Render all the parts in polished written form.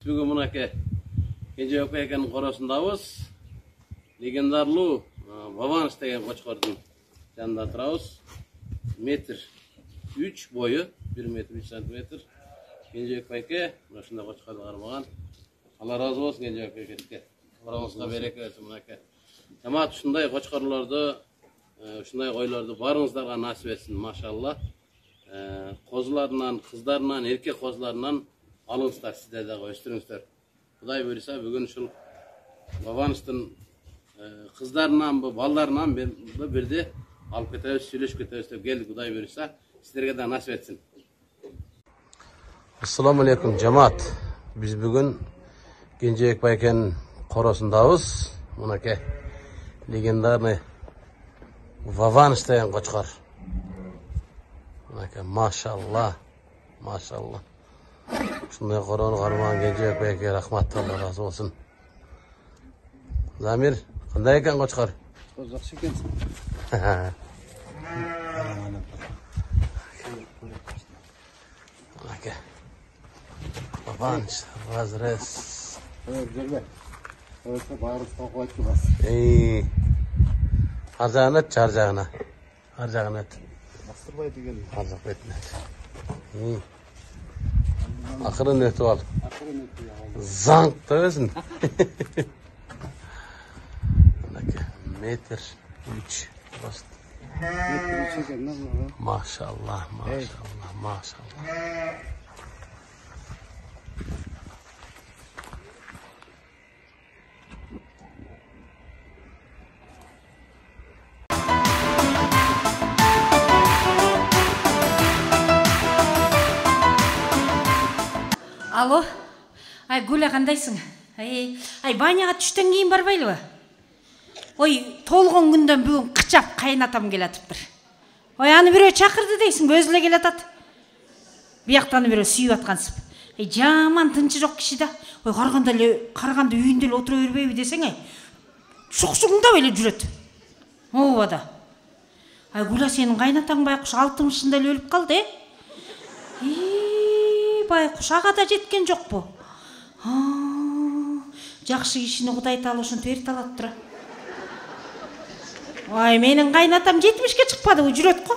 Бүгін мұнаке Кенжебек байкенің қорасындабыз. Легендарлуу Вованыш деген қошқардың жанында тұрабыз. Метр 3 бойы, 1 метр 3 сантиметр. Кенжебек байке, мұнашында қошқарды қармаған. Алла разы болсын Кенжебек байке. Қорамызға береке берсін мұнаке. Жамаат ушундай қошқарларды, ушундай қойларды барыңыздарға насip етсін, машалла. Қозыларынан, қыздарынан, еркек қозыларынан алыңыздар, сіздер дағы өстіріңіздер. Құдай бұйырса, бүгін шыл Вованыштың қыздарынан, балдарынан бірде алып кетеміз, сөйлесіп кетеміз деп келді. Құдай бұйырса, сіздерге де насip етсін. Ассаламу алейкум, жамаат. Біз бүгін Кенжебек байкенің қорасындабыз. Мұнаке легендарный Вованыш деген қошқар. Мұнаке, машалла, машалла. Шындай қораны қармаған Кенжебек байке, рахмат, Алла разы болсын. Замир, қандай екен қошқар? Жақсы екенсің. Мұнаке Вованыш, разрез. Жүрбе. Өйті байырып тоқу айтты бас. Ар жағын әт, жар жағына. Ар жағын әт. Астырбай деген. Ар жақ бетін әт. Ақырын өтіп ал. Заңқта өзін. Метр 3. Метр 3 екен. Машалла, машалла, машалла. Алло, Гүля қандайсың? Баняға түштен кейін барбайлы ба? Толған күнден бүгін қычап қайнатам келатып бір. Аны біреу шақырды дейсің, өзіле келатады. Бияқтаны біреу сүйіп атқансып. Жаман тынчы жоқ кіші да. Қарғанды үйіндел отыра өрбейбі десең, шұқсуыңда бөлі жүрет. Оғада. Гүля сенің қайнатаң байқұш 60-шында өліп қалды, байқұш ағада жеткен жоқ бұл. Жақшы кешіні Құдай талы үшін төр талап тұра. Менің қайнатам 70-ке шықпады, жүрет қо.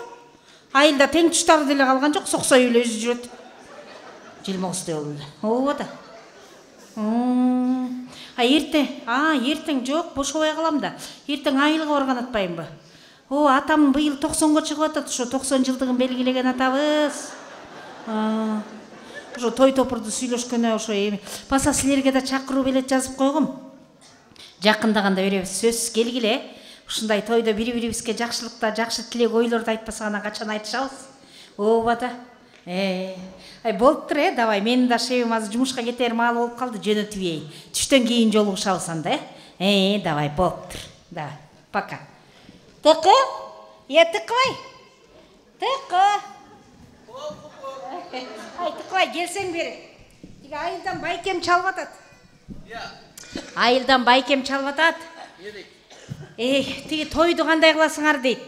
Айылда тең тұштары деле қалған жоқ, соқса үйлі өзі жүрет. Желмауысты олды. Оғада. Ертең жоқ, бош оя қаламда. Ертең айылға орған атпайым ба. Атам бұйыл 90-ға шығып атады, 90 жылдығын белгілеген атабыз. Той топырды сөйлешкені баса сілерге де шақыру белет жазып қойғым. Жақындағанда беребіз сөз келгіле. Ұшындай тойда бірі-бірімізге жақшылықта, жақшы тілек ойларды айтпасағана қачан айтышауыз. Бата. Болып тұр, давай, менің да шебім аз жұмышқа кетер мал болып қалды, жөні түбей. Түштен кейін жолығы шауысанда, давай, болып тұр. Давай, пока. Тұқы? Тұқы? Тұқы? Тұқылай, келсең бері. Айылдан байкем чалбатады. Айылдан байкем чалбатады. Тегі тойды қандай қыласыңар дейді.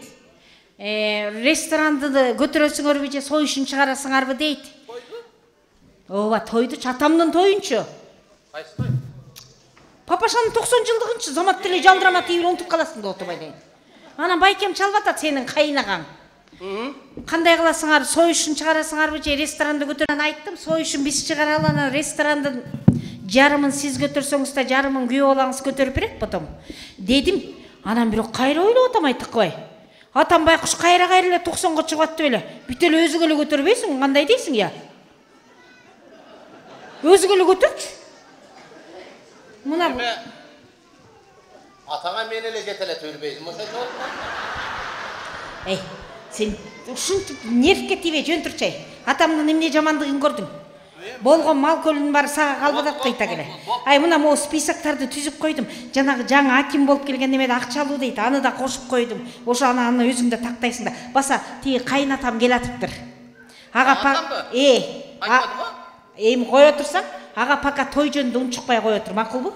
Ресторанды көтересіңер бе, сой үшін шығарасыңар бе дейді. Тойды чатамның тойыншы. Папашаның 90 жылдығыншы, замат тілі жалдырама тейбір ұнтып қаласың да отыр байдайын. Ана байкем чалбатады сенің қайынағаң. Қандай қыласыңар, сой үшін шығарасыңар бе, ресторанды көтерен айттым, сой үшін біз шығара алана ресторанды жарымын сіз көтерсеңізді, жарымын күйе олаңыз көтеріп берек бұтым. Дедім, анам бір қайры ойлы отам айттық қой. Атам байқұш қайра-қайрылы 90-ға шығатты өлі. Бүтел өзі көлі көтербейсің, қандай дейсің, я? Өзі көлі көтерші. Атаға мен еле жетелі төлбейсің, сен ұшын нервке тибе жөн тұрчай. Атамның немне жамандығын көрдің. Болған мал көлінің бары саға қалбадат қайта келе. Мұна моу списактарды түзіп қойдым. Жаңағы жаңа аким болып келген немеді ақчалу дейді. Аны да қошып қойдым. Ошы аны өзіңді тақтайсың да. Баса тегі қайнатам келатыптыр. Қой отырсаң, аға пака той жөнді ұн шықпай қой отыр. Мақыл бұл?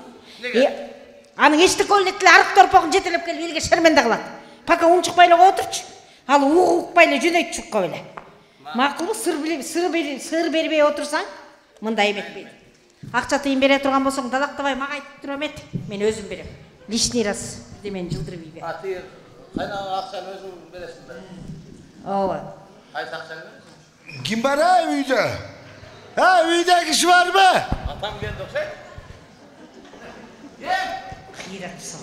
Аның ешті көлінеттілі арық торпағын жетелеп келіп елге шерменді қылады. Пака ұн шықпайлы қой отыршы. Ал уқпайлы жөнейт шыққа өлі. Мақыл бұл? Сыр бербей отырсаң, мындай бетпейді. Акча тыйын бере турган болсоң, далактабай мага айтып тура эмет. Мен өзүм берем. Лишний раз бирде мени жылдырып ийбе. Тыйыр кайнаган акчаны өзүң бересиң да. Ооба. Кайсы акчаны бересиң? Kim var ha uyda? Ha uyda kişi var mı? Atam geldi okşay. Кыйратсың.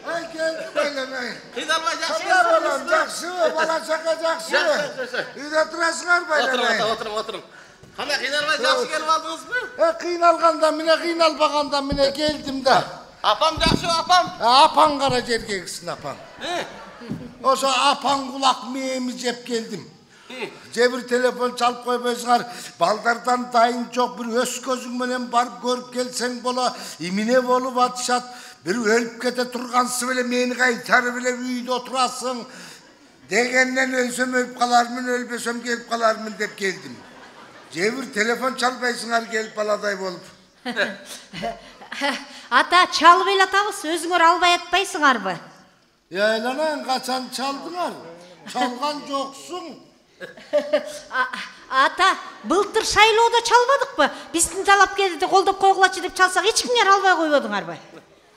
Ay geldi böyle ben. Kıydalmayacaksın. Haber olan jakşı, bana çakacaksın. Uyda durasınlar böyle ben. Oturun. Kana kıydalmayacaksın gelip aldınız mı? Kıynalgandan mine kıynalbagandan mine geldim de. Apam jakşı apam. Apan kara cergeksin apan. Osa apan kulak meyemiz hep geldim. Cebir telefon çalıp koymaysınlar. Baldardan dayın çok bir öz gözün menen barıp görüp gelsen bola imine bolup atışat. Bir ölüp kete turgansı bile meni kaytarı bile uyda oturasın. Degenden ölsem ölüp kalarmın, ölbesem gelip kalarmın dep geldim. Cebir telefon çalpaysınlar gelip baladay bolup. Ата, чалып элатабыз, өзүңөр албай атпайсыңарбы? Yaylanan kaçan çaldılar. Çalgan yoksun. Ата, былтыр шайлоодо чалбадыкпы? Биздин талап келди деп колдоп койгулачы деп чалсак, эч кимдер албай койбодуңарбы?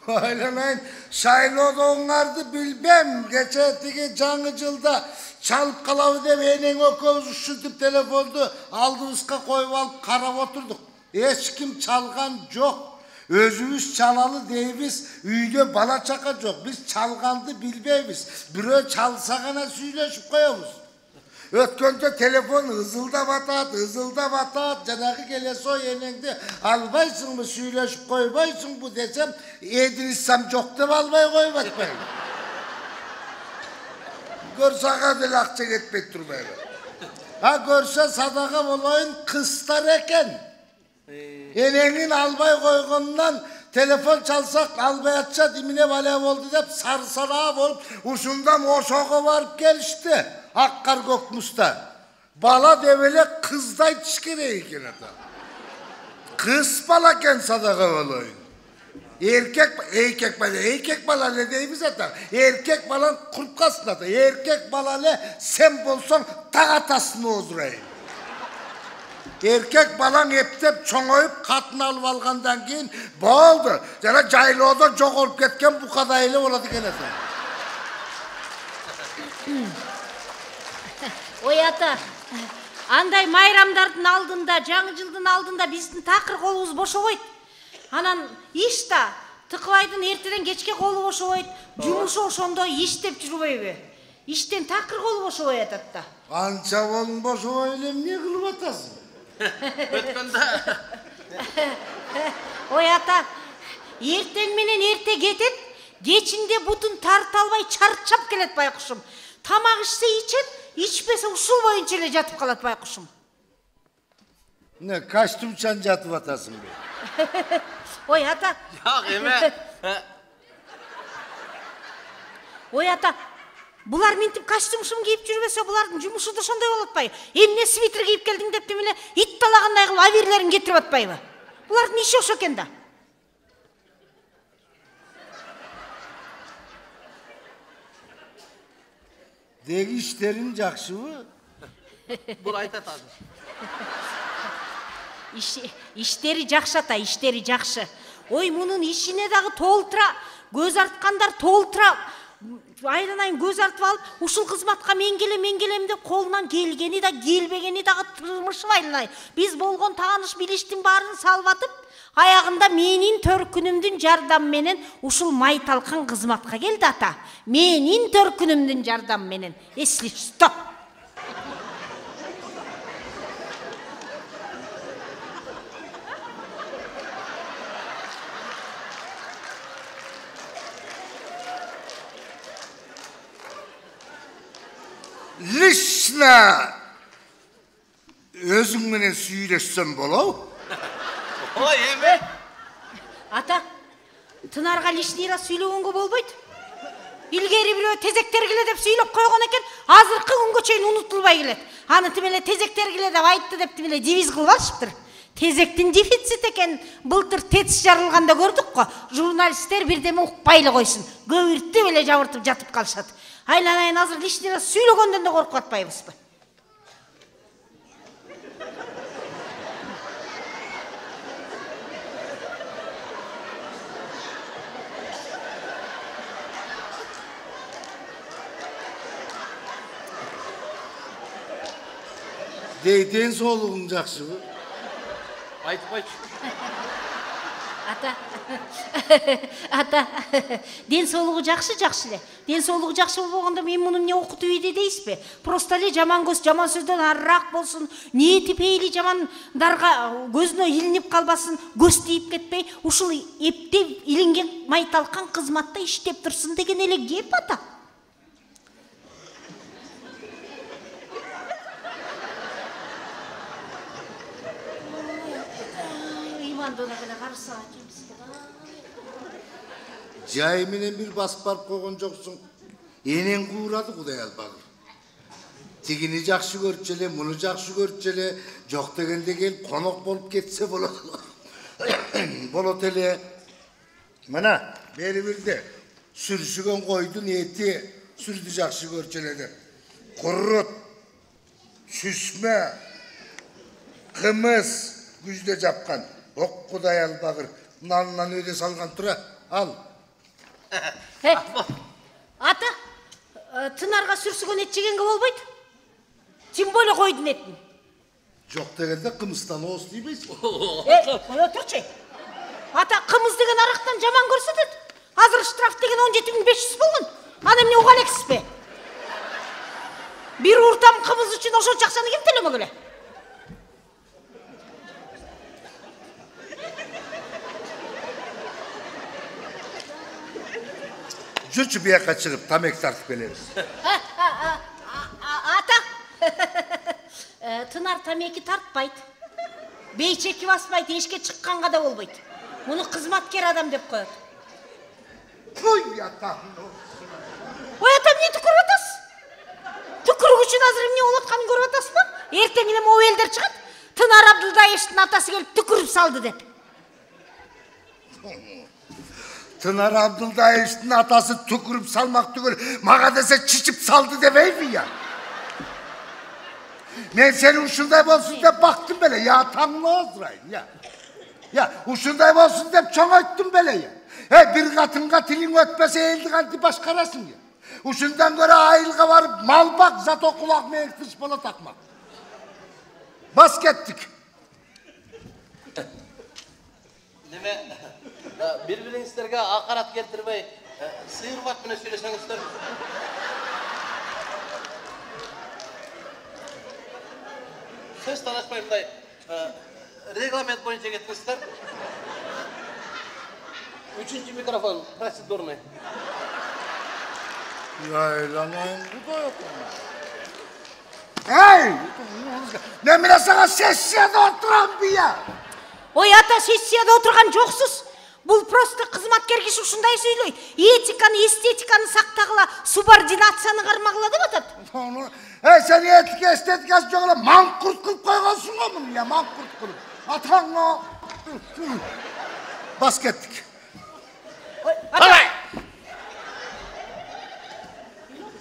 Aylanayın şayloda onlardı bilmem. Geçetiki Cangıcıl'da çalıp kalavı dep enen ökövüz üşütüp telefondu aldığımızga koyup alıp karap oturduk. Hiç kim çalgan yok. Özümüz çalalı deybiz, uyda bala çaka yok. Biz çalgandı bilmeybiz. Biri çalsagana söyleşip koyamız. Ötkönde telefon hızılda batat, canakı gelesi o yenengde albaysın mı söyleşip koybaysın bu desem, edinirsem çok da almay koymak ben. Görsaka del akça gitmek durmayla. Ha görse sadaka olayın kıstar eken. Enenin albay koygundan telefon çalsak albay atça dimine alev oldu deyip sarsarağı olup usundan o şoku varıp gelişti. Akkar Gökmus'ta. Bala devele kızday tişkireyken adam. Kız balaken sadaka olayın. Erkek bala ne deyimiz adam. Erkek balan kurpkasın adam. Erkek bala ne sen bolsan tağatasını ozdurayım. Erkek balan hep çoğuyup katını alıp algandan keyin boldu. Jana jaylooda jok olup ketken bu kadaylı oladı gene. Ой ата, андай майрамдардын алдында, жаңы жылдын алдында биздин такыр колубуз бошобойт. Анан иш да Тыкыбайдын эртеден кечке колу бошобойт, жумушу ошондо иштеп жүрбөйбү? Иштен такыр колу бошобой атат да. Ança bolun bошобой элем не кылып атасың? Өткөндө. Ой ата, эртең менен эрте кетет, кечинде бутун тарта албай чарчап келет байкушум. Тамак ичсе ичет, ичпесе ушул боюнча эле жатып калат байкушум. Ne kaçtımçan jatıp atasың be? Ой ата. Жок эме. Ой ата, булар минтип костюм кийип жүрбөсө булардын жумушу да ошондой болуп атпайбы? Эмне свитер кийип келдиң деп эле ит талагандай кылып авирлерин кетирип атпайбы? Булардын иши ошо экен да. Degi işlerin jakşыбы? Бул айтат азыр. Иштери жакшы ата, иштери жакшы. Ой, мунун ишине дагы толтура, көз арткандар толтура. Айранайын көз артып алып, ушул кызматка мен келем деп колунан келгени да, келбегени дагы тырмышып айланайын. Биз болгон тааныш билиштин баарын салып атып, аягында менин төркүнүмдүн жардам менен ушул май талкан кызматка келди ата. Менин төркүнүмдүн жардам менен. Если что? Lişna! Özün menen süйлөшсөм болобу? Ой, эме. Ата, тынарга лишний раз сүйлөгөнгө болбойт. Илгери бирөө тезектер келе деп сүйлөп койгон экен, азыркы күнгө чейин унутулбай келет. Аны тим эле тезектер келе деп айтты деп тим эле девиз кылып алышыптыр. Тезектин дефицит экен, былтыр ТЭЦ жарылганда көрдүк го. Журналисттер бирдеме укпай эле койсун. Көбүртүп эле жабыртып жатып калышат. Айланайын азыр лишний раз сүйлөгөндөн да коркуп атпайбызбы? Ден соолугуң жакшыбы? Айтпайчы. Ата, ден соолугу жакшы эле. Ден соолугу жакшы болбогондо мен муну эмне окутуп ийди дейсизби? Просто эле жаман көз жаман сөздөн арыраак болсун, ниети пейили жамандарга көзүнө илинип калбасын, көз тийип кетпей, ушул эптеп илинген майталкан кызматта иштеп турсун деген эле кеп, ата. Жай менен бир басып барып койгон жоксуң. Энең куурады Кудай албагыр. Тигини жакшы көрчү эле, муну жакшы көрчү эле, жок дегенде келип конок болуп кетсе болот. Болот эле. Мына бери бирде сүрсүгөн койдун эти сүрдү жакшы көрчү эле деп. Курут, сүсмө, кымыз күздө жапкан. Ок Кудай албагыр. Наннан өйдө салган тура. Ал. Ата, тынарга сүрсүгөн эт жегенге болбойт. Тим более койдун этин. Жок дегенде кымыздан ооз тийбейсиң. Кое турчу. Ата, кымыз деген арактан жаман көрсөтөт. Азыр штраф деген 17.500 болгон. Аны эмне уга элексизби? Бир уртам кымыз үчүн ошончо акчаны ким төлөмөк эле? Жүрчү бияка чыгып тамек тартып келебиз. Ата, Тынар тамеки тартпайт. Бейчеки баспайт, эшикке чыкканга да болбойт. Муну кызматкер адам деп коет. Ой, ата. Ой, ата, эмне түкүрүп атасыз? Түкүрүк үчүн азыр эмне болуп атканын көрүп атасызбы? Эртең эле могу элдер чыгат. Тынар Абдулдаевдин атасы келип түкүрүп салды деп. Тынар Абдулдаевдин атасы түкүрүп салмак түгүл, мага десе чичип салды дебейби я. Мен сени ушундай болсун деп бактым беле, я таңлоозурайын, я. Я, ушундай болсун деп чоңойттум беле, я. Бир катынга тилиң өтпөсө элди кантип башкарасың, я. Ушундан көрө айылга барып мал бак, зато кулак менен тыш боло такмак. Бас кеттик. Неме, bir-biringizlerге акарат келтирбей, сыйырбат менен сүйлөсөңүздөр. Сөз талашпай мындай регламент боюнча кетиңиздер. 3-чү микрофон процедурный. Айланайын Кудай ата. Эй! Мен менен сага сессияда отурам бия. Ой, ата, сессияда отурган жоксуз. Бул просто кызматкер киши ушундай сүйлөйт. Этиканы, эстетиканы сактагыла, субординацияны кармагыла деп атат. Сен этика, эстетикасы жок эле маңкурт кылып койгонсуң го муну, я маңкурт кылып. Атаңа. Бас кеттик. Давай!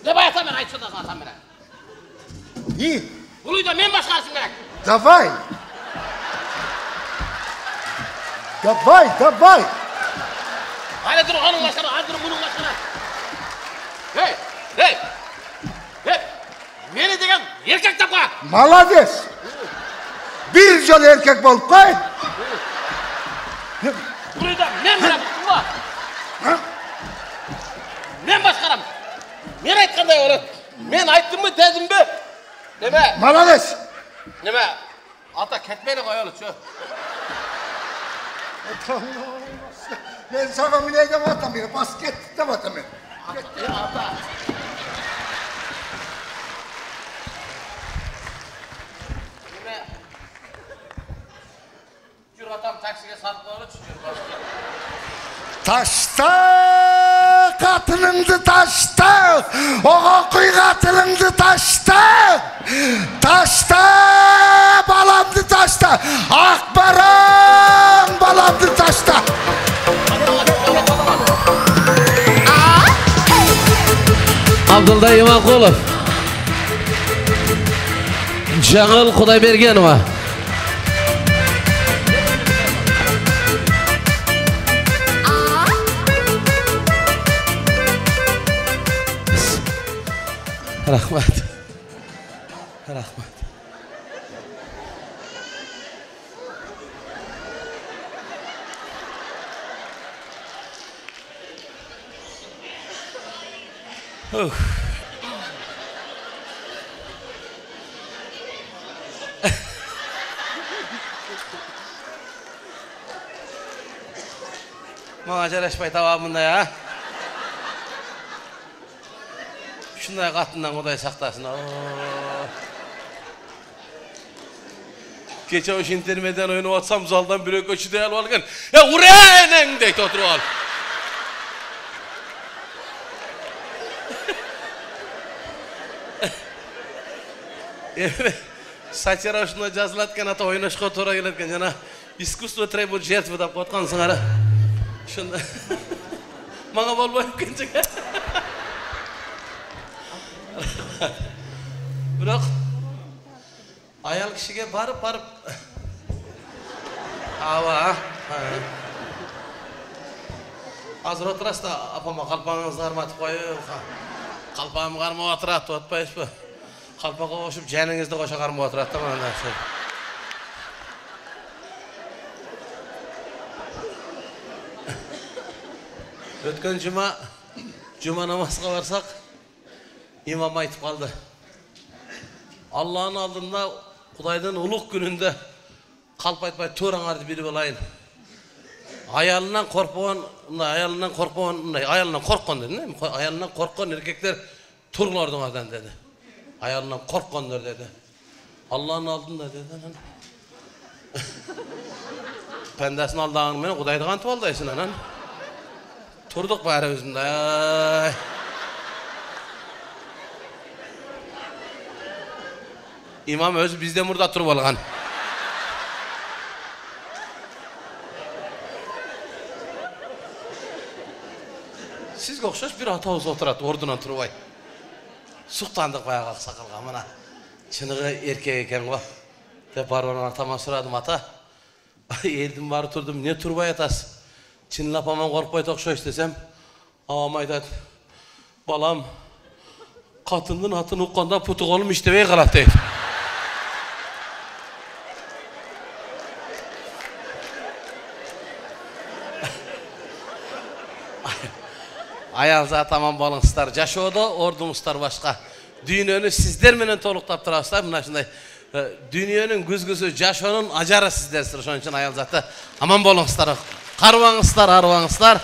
Давай ата мен айтшы да ата менен. И? Бул үйдө мен башкарышым керек. Давай. Давай. Haydi dur onun başına, haydi dur bunun başına. Hey! Meni degen erkek tapka. Malades. Bir jol erkek bolup koy. Burayda men bilen tutma. Men başkaram. Men aytkanday olur. Men ayttım mı dedim mi? Neme? Malades. Neme? Ata ketmeyli koyalı şu. Ben sana mineyden atamıyorum. Bas kettik de atamıyorum. Ata. Neme? Jür atam taksiye satmalı çıkıyor. Taşta katılındı taşta. Oğa kuy katılındı taşta. Taşta balandı taşta. Akbaran balandı taşta. Abdullah Алтындай Иманқұлов, Жаңыл Құдайбергенова. Рахмат. Рахмат. Маңа жарашпай табамында, а? Şunday қатыннан Құдай сақтасын. Keçen o intermeden oyunu atsam zaldan bir ökçü de alırken ya uğrayan deyip oturup al. Saçara şunda жазылатқан ата ойнашқа тура келеткен жана искусство требует жертвы деп қотқан сыңары. Шunda маңа болбой кеткен. Бірақ аял кишиге барып аба азыр отырасыз да апама қалпағыңызды қарматып қойып қалпағым қармап отырады деп отпайсыз ба? Қалпаға қосып жаныңызды қоса қармап отырады да мына нәрсе. Өткен жұма намазға барсақ имам айтып қалды. Allah'ın алдында Құдайдың ұлық күнінде қалп айтпай төраңарды біліп алайын. Аялынан қорққан еркектер тұрлардың адан деді. Аялынан қорққандар деді. Allah'ın алдында деді. Пәндәсін алдағың мен Құдайды қантып алдайсың анан. Тұрдық бәрі өзінде. İmam özü bizde burada turub alğan. Sizge oxşaş bir atağız oturат, ordunan turubay. Suqtandıq bayağı saqalğa mına. Çınığı erkek eken go. Dep barban atama suradım ata. Eldim bari turdum, ne turbay atası? Çınlap aman qorqpay toqşoş desem, avam aytat. Balam, qatındın atını uqqanda putuq olum iştebey qalaq deyip. Ayağınıza tamam bolыңыздар. Жашоодо ордуңуздар башка. Дүйнөнү сиздер менен толуктап турасыздар. Мына ушундай дүйнөнүн күзгүсү, жашоонун ажары сиздерсиз. Ошон үчүн аялзаты аман болуңуздар. Карыбаңыздар, арыбаңыздар.